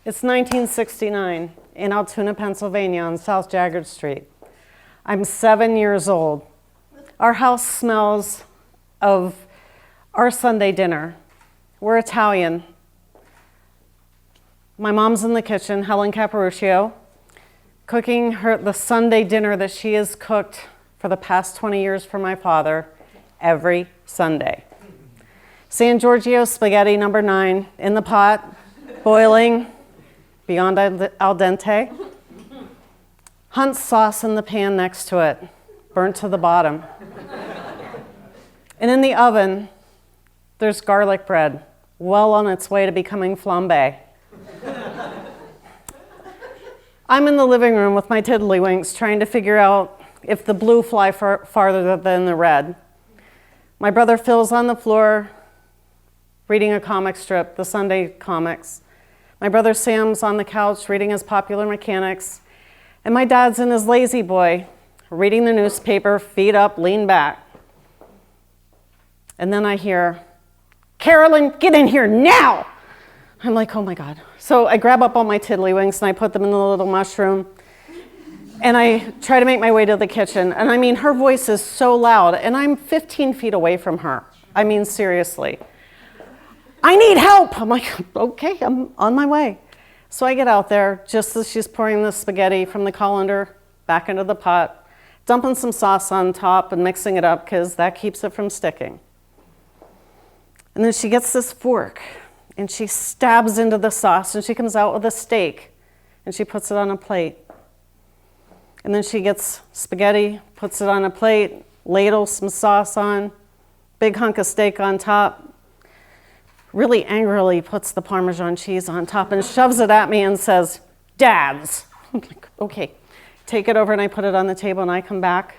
It's 1969 in Altoona, Pennsylvania on South Jaggard Street. I'm 7 years old. Our house smells of our Sunday dinner. We're Italian. My mom's in the kitchen, Helen Caparuccio, cooking the Sunday dinner that she has cooked for the past 20 years for my father every Sunday. San Giorgio spaghetti number 9 in the pot, boiling, beyond al dente. Hunt's sauce in the pan next to it, burnt to the bottom. And in the oven, there's garlic bread, well on its way to becoming flambe. I'm in the living room with my tiddlywinks trying to figure out if the blue fly farther than the red. My brother Phil's on the floor reading a comic strip, the Sunday comics. My brother Sam's on the couch reading his Popular Mechanics. And my dad's in his lazy boy reading the newspaper, feet up, lean back. And then I hear, "Carolyn, get in here now!" I'm like, oh my God. So I grab up all my tiddlywinks and I put them in the little mushroom. And I try to make my way to the kitchen. And I mean, her voice is so loud and I'm 15 feet away from her. I mean, seriously. "I need help!" I'm like, okay, I'm on my way. So I get out there just as she's pouring the spaghetti from the colander back into the pot, dumping some sauce on top and mixing it up because that keeps it from sticking. And then she gets this fork and she stabs into the sauce and she comes out with a steak and she puts it on a plate. And then she gets spaghetti, puts it on a plate, ladles some sauce on, big hunk of steak on top, really angrily puts the Parmesan cheese on top and shoves it at me and says, "Dad's." I'm like, okay, take it over and I put it on the table and I come back.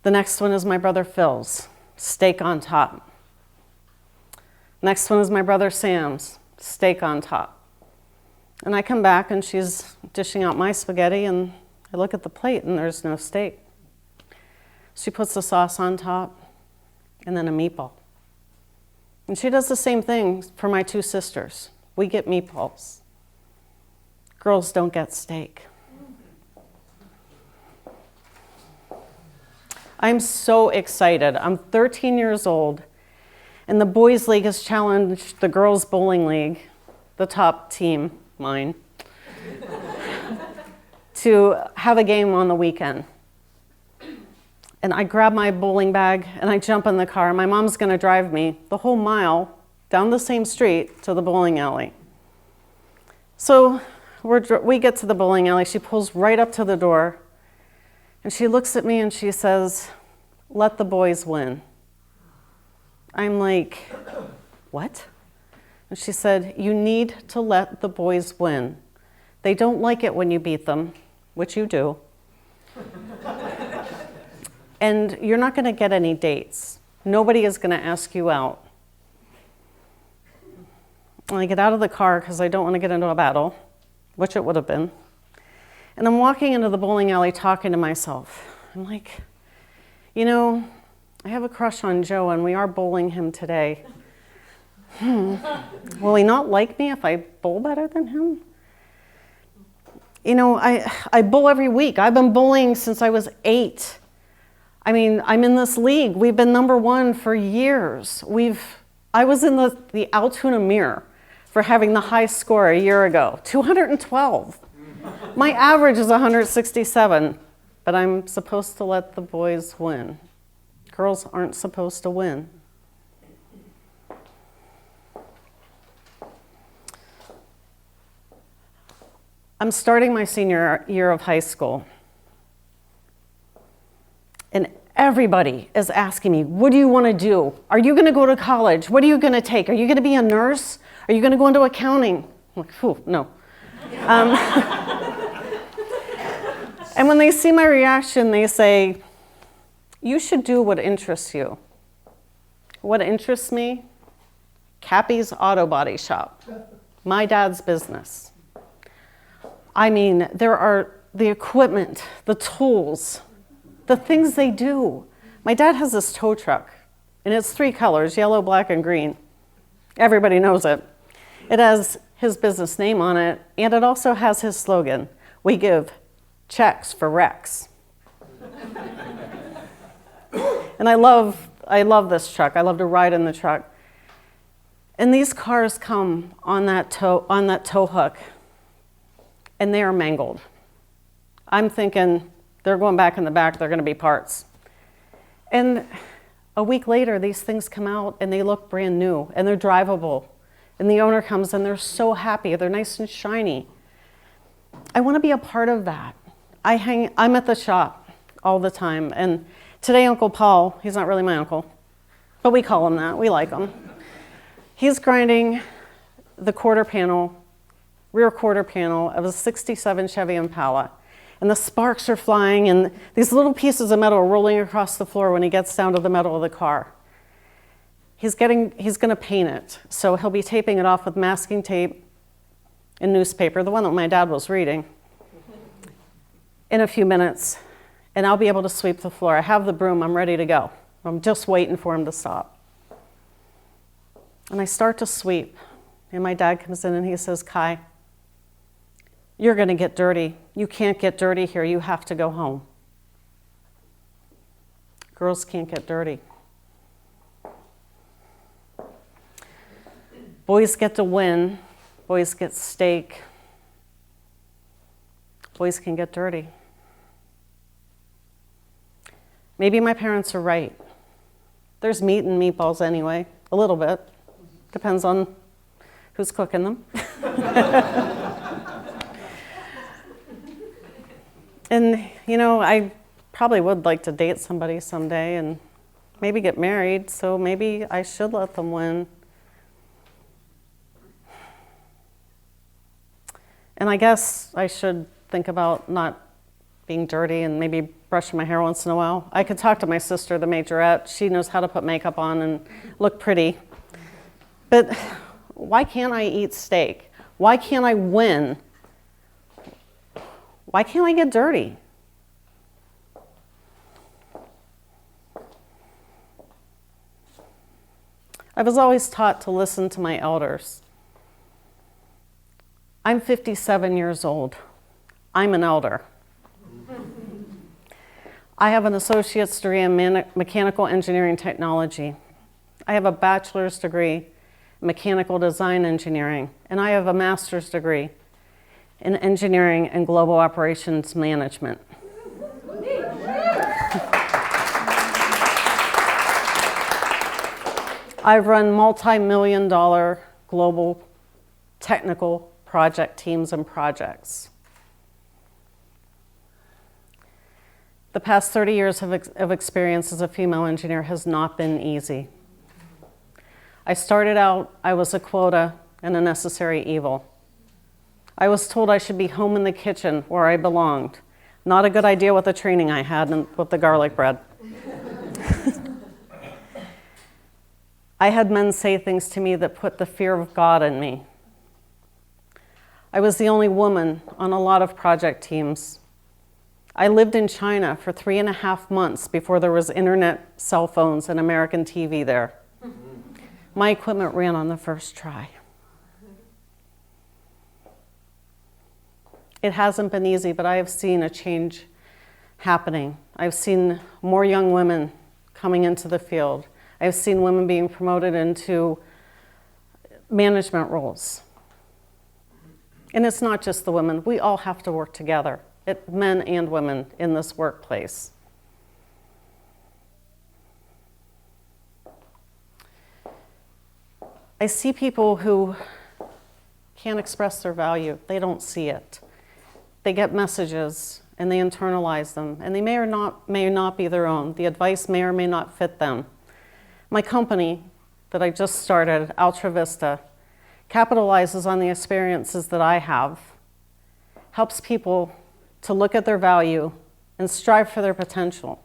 The next one is my brother Phil's, steak on top. Next one is my brother Sam's, steak on top. And I come back and she's dishing out my spaghetti and I look at the plate and there's no steak. She puts the sauce on top and then a meatball. And she does the same thing for my 2 sisters. We get meatballs. Girls don't get steak. I'm so excited. I'm 13 years old, and the Boys League has challenged the Girls Bowling League, the top team, mine, to have a game on the weekend. And I grab my bowling bag and I jump in the car. My mom's gonna drive me the whole mile down the same street to the bowling alley. So we get to the bowling alley. She pulls right up to the door and she looks at me and she says, "Let the boys win." I'm like, what? And she said, "You need to let the boys win. They don't like it when you beat them," which you do. "And you're not going to get any dates. Nobody is going to ask you out." And I get out of the car because I don't want to get into a battle, which it would have been. And I'm walking into the bowling alley talking to myself. I'm like, you know, I have a crush on Joe and we are bowling him today. Will he not like me if I bowl better than him? You know, I bowl every week. I've been bowling since I was 8. I mean, I'm in this league. We've been number 1 for years. I was in the Altoona Mirror for having the high score a year ago, 212. My average is 167, but I'm supposed to let the boys win. Girls aren't supposed to win. I'm starting my senior year of high school. And everybody is asking me, what do you want to do? Are you going to go to college? What are you going to take? Are you going to be a nurse? Are you going to go into accounting? I'm like, phew, no. And when they see my reaction, they say, you should do what interests you. What interests me? Cappy's auto body shop, my dad's business. I mean, there are the equipment, the tools, the things they do. My dad has this tow truck, and it's 3 colors, yellow, black, and green. Everybody knows it. It has his business name on it, and it also has his slogan, "We give checks for wrecks." And I love this truck. I love to ride in the truck. And these cars come on that tow hook, and they are mangled. I'm thinking they're going back in the back, they're going to be parts. And a week later, these things come out and they look brand new and they're drivable. And the owner comes and they're so happy, they're nice and shiny. I want to be a part of that. I'm at the shop all the time. And today, Uncle Paul, he's not really my uncle, but we call him that, we like him. He's grinding the rear quarter panel of a 67 Chevy Impala. And the sparks are flying and these little pieces of metal are rolling across the floor when he gets down to the metal of the car. He's going to paint it. So he'll be taping it off with masking tape and newspaper, the one that my dad was reading, in a few minutes. And I'll be able to sweep the floor. I have the broom, I'm ready to go. I'm just waiting for him to stop. And I start to sweep. And my dad comes in and he says, "Kai, you're going to get dirty. You can't get dirty here. You have to go home. Girls can't get dirty. Boys get to win. Boys get steak. Boys can get dirty." Maybe my parents are right. There's meat and meatballs anyway, a little bit. Depends on who's cooking them. And, I probably would like to date somebody someday and maybe get married, so maybe I should let them win. And I guess I should think about not being dirty and maybe brushing my hair once in a while. I could talk to my sister, the majorette. She knows how to put makeup on and look pretty. But why can't I eat steak? Why can't I win? Why can't I get dirty? I was always taught to listen to my elders. I'm 57 years old. I'm an elder. I have an associate's degree in mechanical engineering technology. I have a bachelor's degree in mechanical design engineering, and I have a master's degree in engineering and global operations management. I've run multi-million-dollar global technical project teams and projects. The past 30 years of experience as a female engineer has not been easy. I started out, I was a quota and a necessary evil. I was told I should be home in the kitchen where I belonged. Not a good idea with the training I had with the garlic bread. I had men say things to me that put the fear of God in me. I was the only woman on a lot of project teams. I lived in China for 3.5 months before there was internet, cell phones, and American TV there. My equipment ran on the first try. It hasn't been easy, but I have seen a change happening. I've seen more young women coming into the field. I've seen women being promoted into management roles. And it's not just the women. We all have to work together, men and women in this workplace. I see people who can't express their value. They don't see it. They get messages and they internalize them, and they may or may not be their own. The advice may or may not fit them. My company that I just started, Ultra Vista, capitalizes on the experiences that I have, helps people to look at their value and strive for their potential.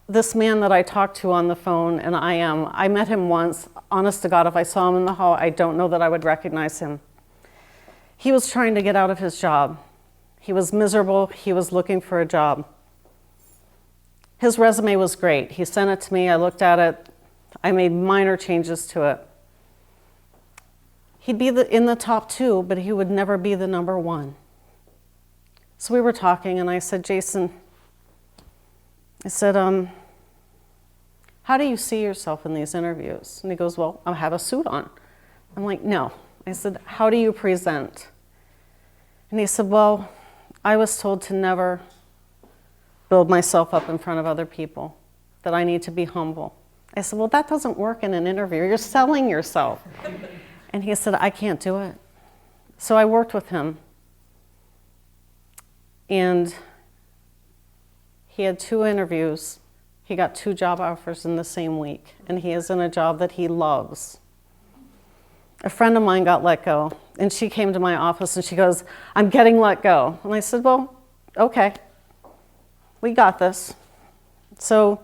This man that I talked to on the phone, and I met him once. Honest to God, if I saw him in the hall, I don't know that I would recognize him. He was trying to get out of his job. He was miserable. He was looking for a job. His resume was great. He sent it to me. I looked at it. I made minor changes to it. He'd be in the top 2, but he would never be the number 1. So we were talking, and I said, Jason, I said, how do you see yourself in these interviews? And he goes, well, I have a suit on. I'm like, no. I said, how do you present? And he said, well, I was told to never build myself up in front of other people, that I need to be humble. I said, well, that doesn't work in an interview. You're selling yourself. And he said, I can't do it. So I worked with him. And he had 2 interviews. He got 2 job offers in the same week. And he is in a job that he loves. A friend of mine got let go. And she came to my office and she goes, I'm getting let go. And I said, well, okay. We got this. So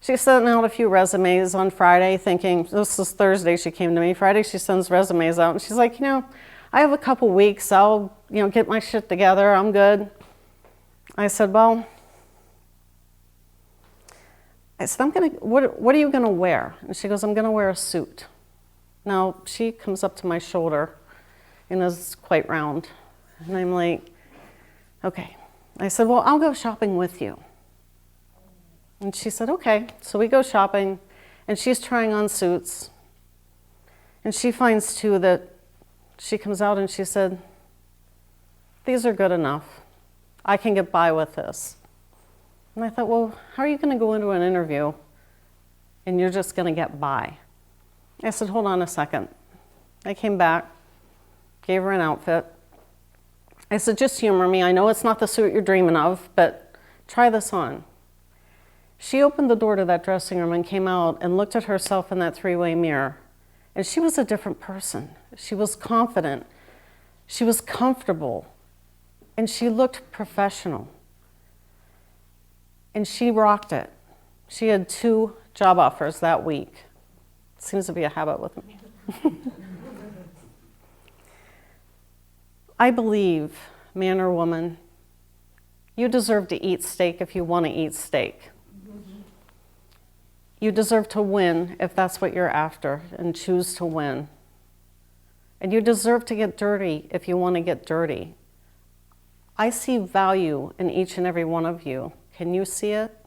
she sent out a few resumes on Friday thinking, this is Thursday she came to me. Friday she sends resumes out and she's like, I have a couple weeks. I'll, get my shit together. I'm good. I said, well, what are you gonna wear? And she goes, I'm gonna wear a suit. Now she comes up to my shoulder and is quite round. And I'm like, okay. I said, well, I'll go shopping with you. And she said, okay. So we go shopping, and she's trying on suits. And she finds, too, that she comes out and she said, these are good enough. I can get by with this. And I thought, well, how are you going to go into an interview and you're just going to get by? I said, hold on a second. I came back, gave her an outfit. I said, just humor me. I know it's not the suit you're dreaming of, but try this on. She opened the door to that dressing room and came out and looked at herself in that 3-way mirror. And she was a different person. She was confident. She was comfortable. And she looked professional. And she rocked it. She had 2 job offers that week. Seems to be a habit with me. I believe, man or woman, you deserve to eat steak if you want to eat steak. You deserve to win if that's what you're after and choose to win. And you deserve to get dirty if you want to get dirty. I see value in each and every one of you. Can you see it?